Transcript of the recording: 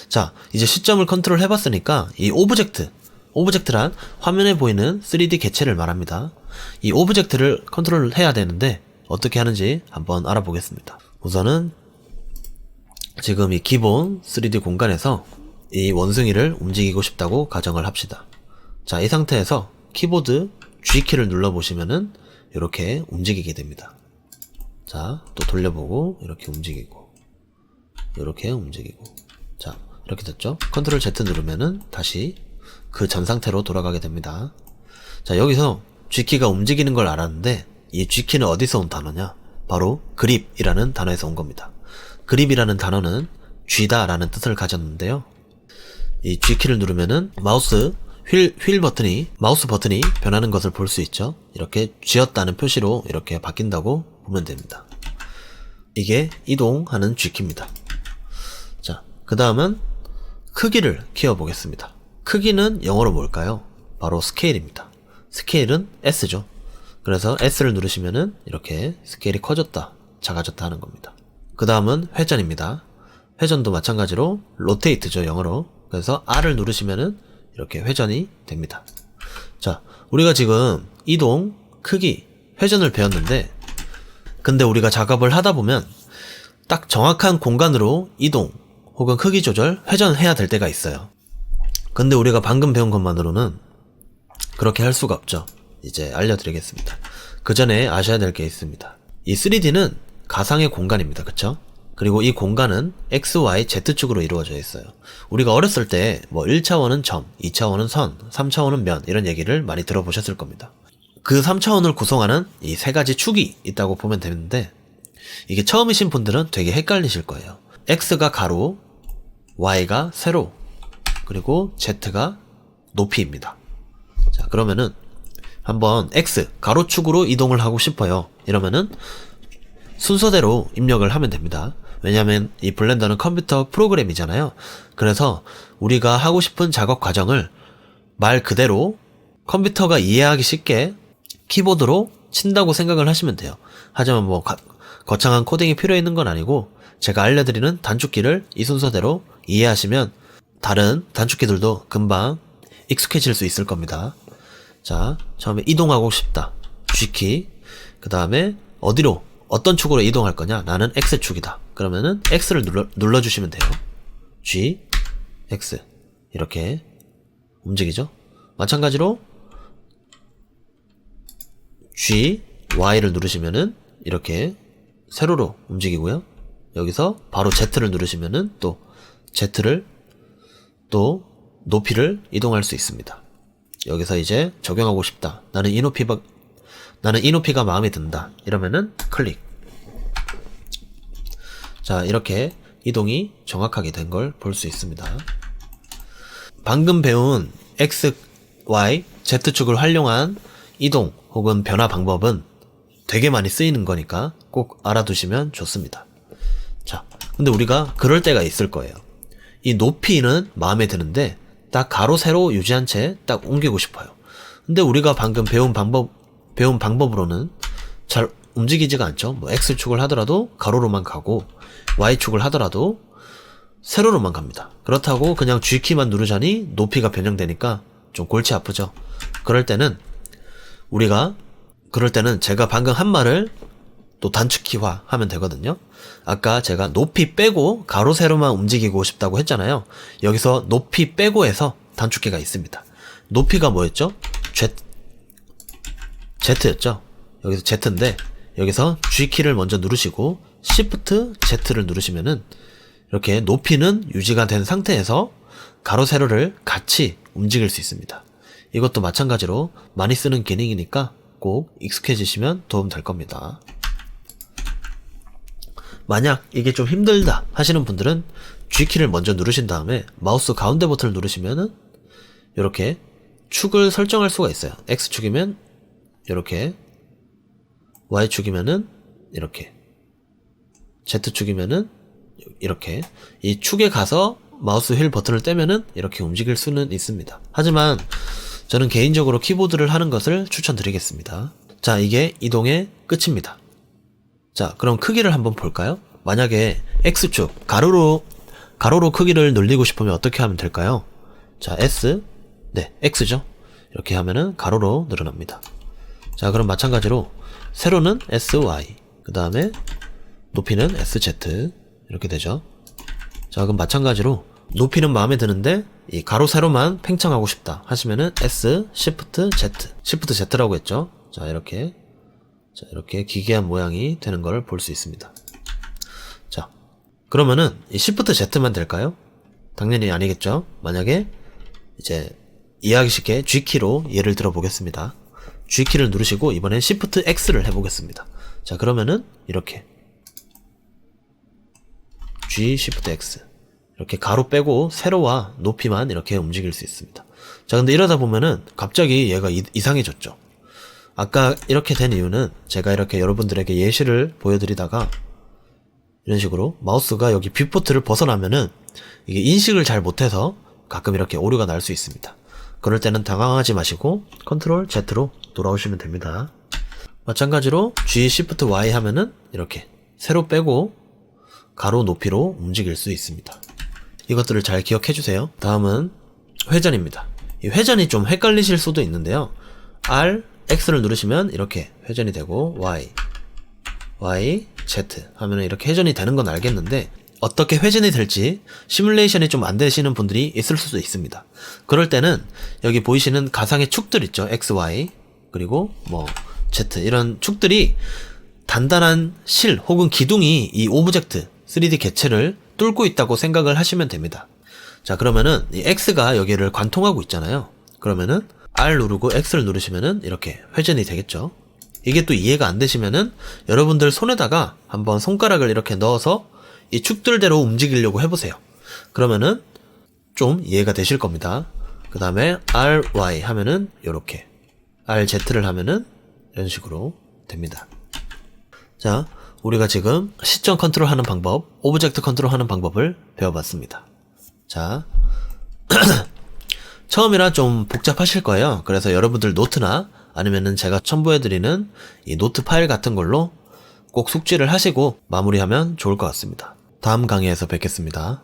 자, 이제 시점을 컨트롤 해봤으니까 이 오브젝트란 화면에 보이는 3D 개체를 말합니다. 이 오브젝트를 컨트롤 해야 되는데 어떻게 하는지 한번 알아보겠습니다. 우선은 지금 이 기본 3D 공간에서 이 원숭이를 움직이고 싶다고 가정을 합시다. 자, 이 상태에서 키보드 G키를 눌러보시면은 이렇게 움직이게 됩니다. 자, 또 돌려보고 이렇게 움직이고 이렇게 움직이고, 자, 이렇게 됐죠? 컨트롤 Z 누르면은 다시 그 전 상태로 돌아가게 됩니다. 자, 여기서 G키가 움직이는 걸 알았는데 이 G키는 어디서 온 단어냐? 바로 그립이라는 단어에서 온 겁니다. 그립이라는 단어는 쥐다 라는 뜻을 가졌는데요, 이 G키를 누르면은 마우스 버튼이 변하는 것을 볼 수 있죠. 이렇게 쥐었다는 표시로 이렇게 바뀐다고 보면 됩니다. 이게 이동하는 G키입니다. 자, 그 다음은 크기를 키워보겠습니다. 크기는 영어로 뭘까요? 바로 스케일입니다. 스케일은 S죠. 그래서 S를 누르시면은 이렇게 스케일이 커졌다, 작아졌다 하는 겁니다. 그 다음은 회전입니다. 회전도 마찬가지로 로테이트죠, 영어로. 그래서 R을 누르시면은 이렇게 회전이 됩니다. 자, 우리가 지금 이동, 크기, 회전을 배웠는데, 근데 우리가 작업을 하다 보면 딱 정확한 공간으로 이동 혹은 크기 조절, 회전해야 될 때가 있어요. 근데 우리가 방금 배운 것만으로는 그렇게 할 수가 없죠. 이제 알려드리겠습니다. 그 전에 아셔야 될 게 있습니다. 이 3D는 가상의 공간입니다. 그쵸? 그리고 이 공간은 X, Y, Z축으로 이루어져 있어요. 우리가 어렸을 때 뭐 1차원은 점, 2차원은 선, 3차원은 면, 이런 얘기를 많이 들어보셨을 겁니다. 그 3차원을 구성하는 이 세 가지 축이 있다고 보면 되는데, 이게 처음이신 분들은 되게 헷갈리실 거예요. X가 가로, Y가 세로, 그리고 Z가 높이입니다. 자, 그러면은 한번 X, 가로축으로 이동을 하고 싶어요. 이러면은 순서대로 입력을 하면 됩니다. 왜냐면 이 블렌더는 컴퓨터 프로그램이잖아요. 그래서 우리가 하고 싶은 작업 과정을 말 그대로 컴퓨터가 이해하기 쉽게 키보드로 친다고 생각을 하시면 돼요. 하지만 뭐 거창한 코딩이 필요 있는 건 아니고, 제가 알려드리는 단축키를 이 순서대로 이해하시면 다른 단축키들도 금방 익숙해질 수 있을 겁니다. 자, 처음에 이동하고 싶다, G키. 그 다음에 어떤 축으로 이동할 거냐? 나는 X축이다. 그러면은 X를 눌러주시면 돼요. G, X. 이렇게 움직이죠? 마찬가지로 G, Y를 누르시면은 이렇게 세로로 움직이고요. 여기서 바로 Z를 누르시면은 또 Z를 또 높이를 이동할 수 있습니다. 여기서 이제 적용하고 싶다. 나는 이 높이가 마음에 든다. 이러면은 클릭. 자, 이렇게 이동이 정확하게 된 걸 볼 수 있습니다. 방금 배운 X, Y, Z축을 활용한 이동 혹은 변화 방법은 되게 많이 쓰이는 거니까 꼭 알아두시면 좋습니다. 자, 근데 우리가 그럴 때가 있을 거예요. 이 높이는 마음에 드는데 딱 가로 세로 유지한 채 딱 옮기고 싶어요. 근데 우리가 방금 배운 방법으로는 잘 움직이지가 않죠. 뭐 X축을 하더라도 가로로만 가고 Y축을 하더라도 세로로만 갑니다. 그렇다고 그냥 G키만 누르자니 높이가 변형되니까 좀 골치 아프죠. 그럴 때는 제가 방금 한 말을 또 단축키화 하면 되거든요. 아까 제가 높이 빼고 가로 세로만 움직이고 싶다고 했잖아요. 여기서 높이 빼고에서 단축키가 있습니다. 높이가 뭐였죠? Z였죠. 여기서 Z인데 여기서 G키를 먼저 누르시고 Shift Z를 누르시면은 이렇게 높이는 유지가 된 상태에서 가로 세로를 같이 움직일 수 있습니다. 이것도 마찬가지로 많이 쓰는 기능이니까 꼭 익숙해지시면 도움 될 겁니다. 만약 이게 좀 힘들다 하시는 분들은 G키를 먼저 누르신 다음에 마우스 가운데 버튼을 누르시면은 이렇게 축을 설정할 수가 있어요. X축이면 이렇게, Y축이면은 이렇게, Z축이면은 이렇게, 이 축에 가서 마우스 휠 버튼을 떼면은 이렇게 움직일 수는 있습니다. 하지만 저는 개인적으로 키보드를 하는 것을 추천드리겠습니다. 자, 이게 이동의 끝입니다. 자, 그럼 크기를 한번 볼까요? 만약에 X축, 가로로 가로로 크기를 늘리고 싶으면 어떻게 하면 될까요? 자, S, 네, X죠. 이렇게 하면은 가로로 늘어납니다. 자, 그럼 마찬가지로 세로는 SY, 그 다음에 높이는 SZ, 이렇게 되죠. 자, 그럼 마찬가지로 높이는 마음에 드는데 이 가로 세로만 팽창하고 싶다 하시면은 S, Shift Z, Shift Z라고 했죠. 자, 이렇게 기괴한 모양이 되는 걸 볼 수 있습니다. 자, 그러면은 이 Shift Z만 될까요? 당연히 아니겠죠. 만약에 이제 이해하기 쉽게 G키로 예를 들어 보겠습니다. G키를 누르시고 이번엔 Shift X를 해보겠습니다. 자, 그러면은 이렇게 G, Shift X, 이렇게 가로 빼고 세로와 높이만 이렇게 움직일 수 있습니다. 자, 근데 이러다 보면은 갑자기 얘가 이상해졌죠. 아까 이렇게 된 이유는 제가 이렇게 여러분들에게 예시를 보여드리다가 이런 식으로 마우스가 여기 뷰포트를 벗어나면은 이게 인식을 잘 못해서 가끔 이렇게 오류가 날 수 있습니다. 그럴 때는 당황하지 마시고 컨트롤 Z로 돌아오시면 됩니다. 마찬가지로 G, Shift Y 하면은 이렇게 세로 빼고 가로 높이로 움직일 수 있습니다. 이것들을 잘 기억해 주세요. 다음은 회전입니다. 이 회전이 좀 헷갈리실 수도 있는데요. R, X를 누르시면 이렇게 회전이 되고 Y, Z 하면 이렇게 회전이 되는 건 알겠는데 어떻게 회전이 될지 시뮬레이션이 좀 안 되시는 분들이 있을 수도 있습니다. 그럴 때는 여기 보이시는 가상의 축들 있죠. X, Y 그리고 뭐 Z 이런 축들이 단단한 실 혹은 기둥이 이 오브젝트 3D 개체를 뚫고 있다고 생각을 하시면 됩니다. 자, 그러면은 이 X가 여기를 관통하고 있잖아요. 그러면은 R 누르고 X를 누르시면은 이렇게 회전이 되겠죠. 이게 또 이해가 안 되시면은 여러분들 손에다가 한번 손가락을 이렇게 넣어서 이 축들대로 움직이려고 해보세요. 그러면은 좀 이해가 되실 겁니다. 그 다음에 RY 하면은 요렇게, RZ를 하면은 이런 식으로 됩니다. 자, 우리가 지금 시점 컨트롤 하는 방법, 오브젝트 컨트롤 하는 방법을 배워봤습니다. 자, 처음이라 좀 복잡하실 거예요. 그래서 여러분들 노트나 아니면은 제가 첨부해드리는 이 노트 파일 같은 걸로 꼭 숙지를 하시고 마무리하면 좋을 것 같습니다. 다음 강의에서 뵙겠습니다.